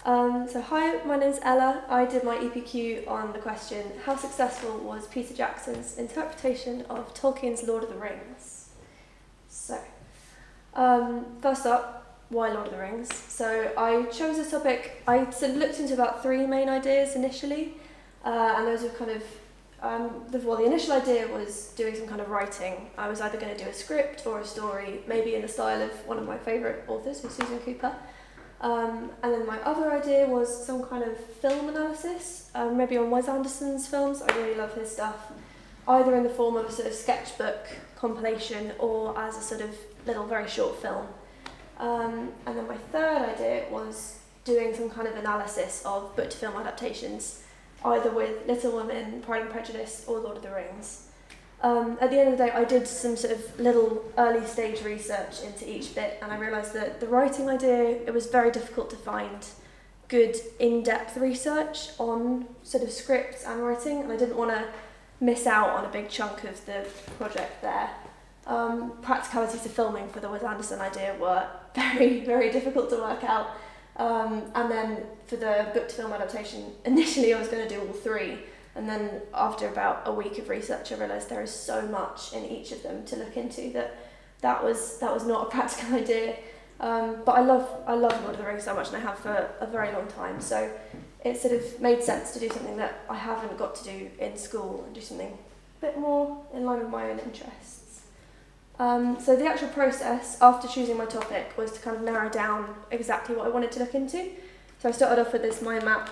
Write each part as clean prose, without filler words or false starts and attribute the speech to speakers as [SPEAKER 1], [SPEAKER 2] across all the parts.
[SPEAKER 1] Hi, my name's Ella. I did my EPQ on the question, how successful was Peter Jackson's interpretation of Tolkien's Lord of the Rings? First up, why Lord of the Rings? So I chose this topic, I sort of looked into about three main ideas initially, and those were kind of, the initial idea was doing some kind of writing. I was either going to do a script or a story, maybe in the style of one of my favourite authors, who's Susan Cooper. And then my other idea was some kind of film analysis, maybe on Wes Anderson's films. I really love his stuff, either in the form of a sort of sketchbook compilation or as a sort of little very short film. And then my third idea was doing some kind of analysis of book to film adaptations, either with Little Women, Pride and Prejudice or Lord of the Rings. At the end of the day, I did some sort of little early stage research into each bit, and I realised that the writing idea, it was very difficult to find good in-depth research on sort of scripts and writing, and I didn't want to miss out on a big chunk of the project there. Practicalities of filming for the Wes Anderson idea were very, very difficult to work out. And then for the book to film adaptation, initially I was going to do all three. And then after about a week of research, I realised there is so much in each of them to look into that was not a practical idea. But I love Lord of the Rings so much, and I have for a very long time. So it sort of made sense to do something that I haven't got to do in school and do something a bit more in line with my own interests. So the actual process after choosing my topic was to kind of narrow down exactly what I wanted to look into. So I started off with this mind map,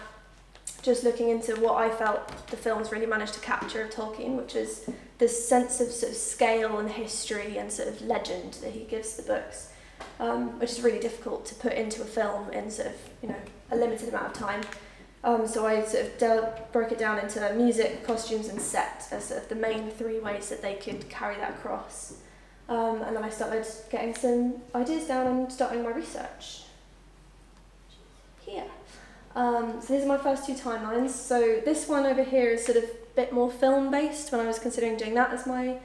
[SPEAKER 1] just looking into what I felt the films really managed to capture of Tolkien, which is this sense of sort of scale and history and sort of legend that he gives the books, which is really difficult to put into a film in sort of, a limited amount of time. So I sort of broke it down into music, costumes and set as sort of the main three ways that they could carry that across. And then I started getting some ideas down and starting my research here. So these are my first two timelines. So this one over here is sort of a bit more film-based when I was considering doing that as my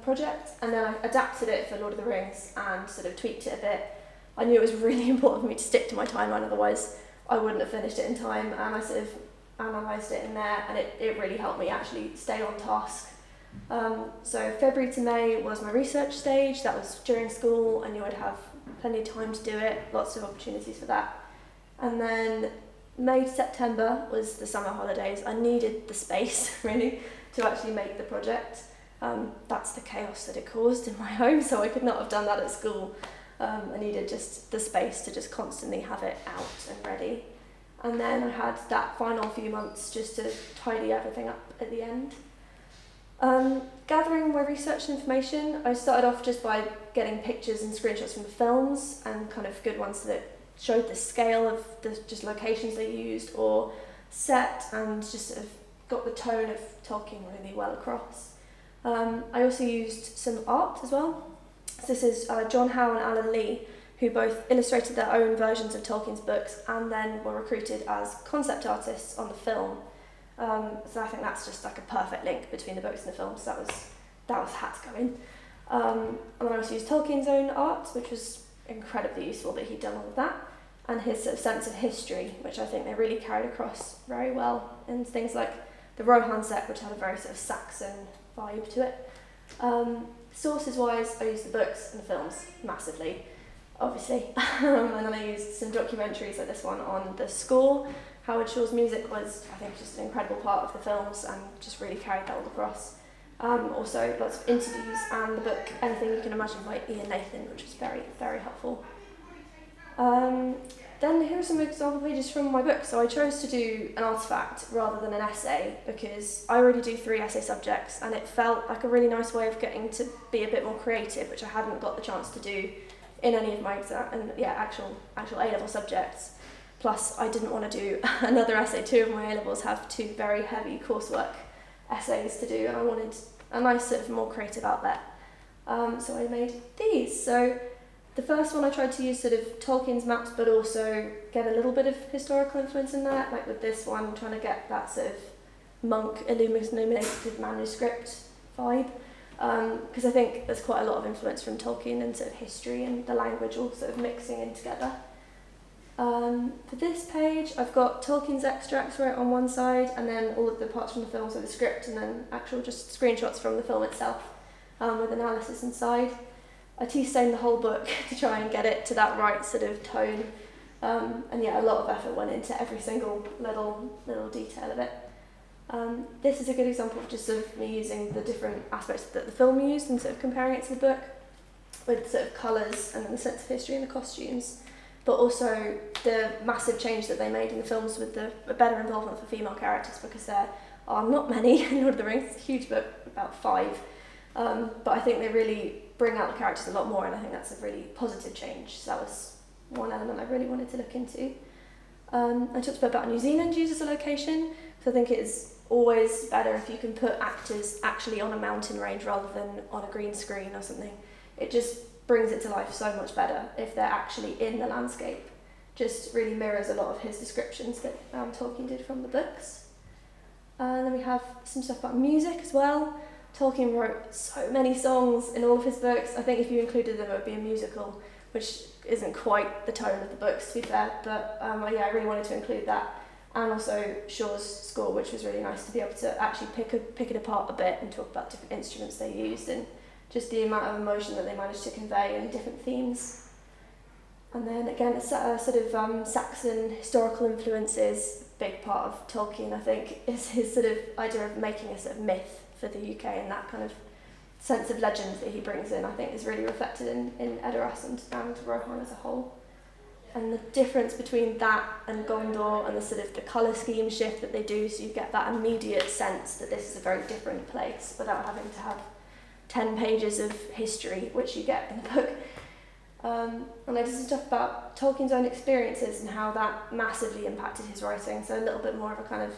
[SPEAKER 1] project, and then I adapted it for Lord of the Rings and sort of tweaked it a bit. I knew it was really important for me to stick to my timeline, otherwise I wouldn't have finished it in time, and I sort of analysed it in there, and it really helped me actually stay on task. So February to May was my research stage. That was during school. I knew I'd have plenty of time to do it, lots of opportunities for that. And then May to September was the summer holidays. I needed the space, really, to actually make the project. That's the chaos that it caused in my home, so I could not have done that at school. I needed just the space to just constantly have it out and ready. And then I had that final few months just to tidy everything up at the end. Gathering my research information, I started off just by getting pictures and screenshots from the films, and kind of good ones that showed the scale of the just locations they used or set, and just sort of got the tone of Tolkien really well across. I also used some art as well. So this is John Howe and Alan Lee, who both illustrated their own versions of Tolkien's books and then were recruited as concept artists on the film. So I think that's just like a perfect link between the books and the films. So that was had to go in. And then I also used Tolkien's own art, which was incredibly useful that he'd done all of that, and his sort of sense of history, which I think they really carried across very well in things like the Rohan set, which had a very sort of Saxon vibe to it. Sources wise, I used the books and the films massively, obviously, and then I used some documentaries like this one on the score. Howard Shore's music was, I think, just an incredible part of the films and just really carried that all across. Also, lots of interviews and the book Anything You Can Imagine by Ian Nathan, which was very, very helpful. Then here are some example pages from my book. So I chose to do an artifact rather than an essay because I already do 3 essay subjects, and it felt like a really nice way of getting to be a bit more creative, which I hadn't got the chance to do in any of my actual A-level subjects. Plus, I didn't want to do another essay. 2 of my A-levels have 2 very heavy coursework essays to do, and I wanted a nice sort of more creative outlet. So I made these. So the first one I tried to use sort of Tolkien's maps, but also get a little bit of historical influence in there, like with this one, trying to get that sort of monk illuminated manuscript vibe. Because I think there's quite a lot of influence from Tolkien and sort of history and the language all sort of mixing in together. For this page, I've got Tolkien's extracts right on one side, and then all of the parts from the film, so the script, and then actual just screenshots from the film itself, with analysis inside. I tea-stained the whole book to try and get it to that right sort of tone, and yeah, a lot of effort went into every single little detail of it. This is a good example of just sort of me using the different aspects that the film used and sort of comparing it to the book, with sort of colours and then the sense of history and the costumes, but also the massive change that they made in the films with the better involvement for female characters, because there are not many in Lord of the Rings. It's a huge book, about 5, but I think they really bring out the characters a lot more, and I think that's a really positive change. So that was one element I really wanted to look into. I talked a bit about New Zealand used as a location, so I think it is always better if you can put actors actually on a mountain range rather than on a green screen or something. It just brings it to life so much better if they're actually in the landscape. Just really mirrors a lot of his descriptions that Tolkien did from the books. And then we have some stuff about music as well. Tolkien wrote so many songs in all of his books. I think if you included them, it would be a musical, which isn't quite the tone of the books, to be fair. But yeah, I really wanted to include that. And also Shaw's score, which was really nice to be able to actually pick it apart a bit and talk about different instruments they used and just the amount of emotion that they managed to convey and different themes. And then again, it's sort of Saxon historical influences, a big part of Tolkien, I think, is his sort of idea of making a sort of myth for the UK, and that kind of sense of legend that he brings in, I think, is really reflected in Edoras and Rohan as a whole. And the difference between that and Gondor and the sort of the colour scheme shift that they do, so you get that immediate sense that this is a very different place without having to have 10 pages of history, which you get in the book. And I did some stuff about Tolkien's own experiences and how that massively impacted his writing, so a little bit more of a kind of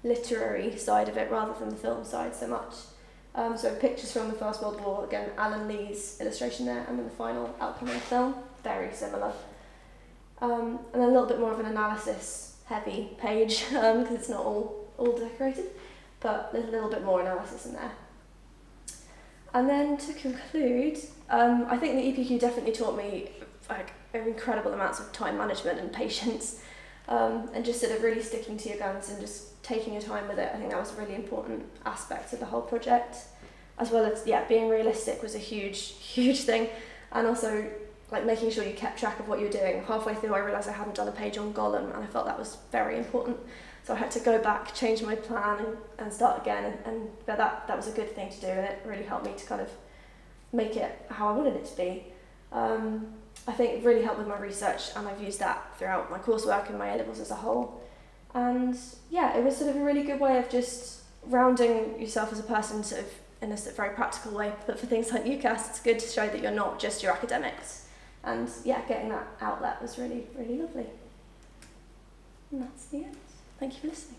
[SPEAKER 1] literary side of it rather than the film side so much. So pictures from the First World War, again, Alan Lee's illustration there, and then the final outcome of the film, very similar. And then a little bit more of an analysis-heavy page, because it's not all decorated, but there's a little bit more analysis in there. And then to conclude, I think the EPQ definitely taught me like incredible amounts of time management and patience, and just sort of really sticking to your guns and just taking your time with it. I think that was a really important aspect of the whole project, as well as being realistic was a huge thing, and also like making sure you kept track of what you were doing. Halfway through I realised I hadn't done a page on Gollum, and I felt that was very important. So I had to go back, change my plan and start again, but that was a good thing to do, and it really helped me to kind of make it how I wanted it to be. I think it really helped with my research, and I've used that throughout my coursework and my A-levels as a whole. And yeah, it was sort of a really good way of just rounding yourself as a person sort of in a sort of very practical way, but for things like UCAS, it's good to show that you're not just your academics. And yeah, getting that outlet was really, really lovely. And that's the end. Thank you for listening.